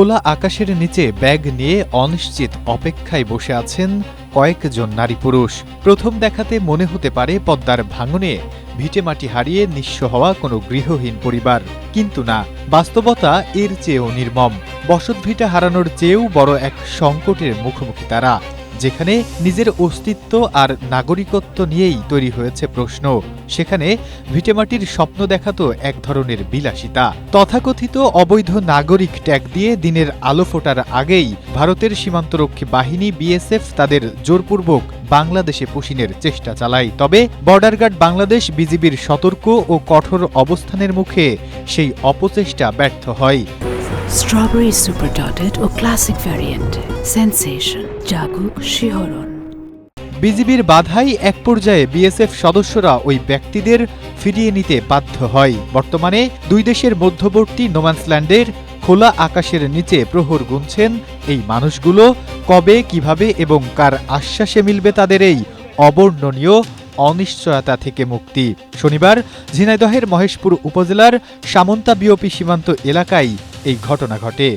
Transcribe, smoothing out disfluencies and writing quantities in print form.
খোলা আকাশের নিচে ব্যাগ নিয়ে অনিশ্চিত অপেক্ষায় বসে আছেন কয়েকজন নারী পুরুষ। প্রথম দেখাতে মনে হতে পারে পদ্মার ভাঙনে ভিটেমাটি হারিয়ে নিঃস্ব হওয়া কোনো গৃহহীন পরিবার, কিন্তু না, বাস্তবতা এর চেয়েও নির্মম। বসতভিটা হারানোর চেয়েও বড় এক সংকটের মুখোমুখি তারা, যেখানে নিজের অস্তিত্ব আর নাগরিকত্ব নিয়েই তৈরি হয়েছে প্রশ্ন। সেখানে ভিটেমাটির স্বপ্ন দেখা তো এক ধরনের বিলাসিতা। তথাকথিত অবৈধ নাগরিক ট্যাগ দিয়ে দিনের আলো ফোটার আগেই ভারতের সীমান্তরক্ষী বাহিনী বিএসএফ তাদের জোরপূর্বক বাংলাদেশে পুশিনের চেষ্টা চালায়। তবে বর্ডার গার্ড বাংলাদেশ বিজিবির সতর্ক ও কঠোর অবস্থানের মুখে সেই অপচেষ্টা ব্যর্থ হয়। স্ট্রবেরি সুপার ডটেড ও ক্লাসিক ভ্যারিয়েন্ট সেন্সেশন, জাগুক শিহরণ। বিজিবির বাধায় এক পর্যায়ে বিএসএফ সদস্যরা ওই ব্যক্তিদের ফিরিয়ে নিতে বাধ্য হয়। বর্তমানে দুই দেশের মধ্যবর্তী নোম্যান্সল্যান্ডের খোলা আকাশের নিচে প্রহর গুনছেন এই মানুষগুলো। কবে, কিভাবে এবং কার আশ্বাসে মিলবে তাদের এই অবর্ণনীয় অনিশ্চয়তা থেকে মুক্তি? শনিবার ঝিনাইদহের মহেশপুর উপজেলার সামন্তা বিওপি সীমান্ত এলাকায় এই ঘটনা ঘটে।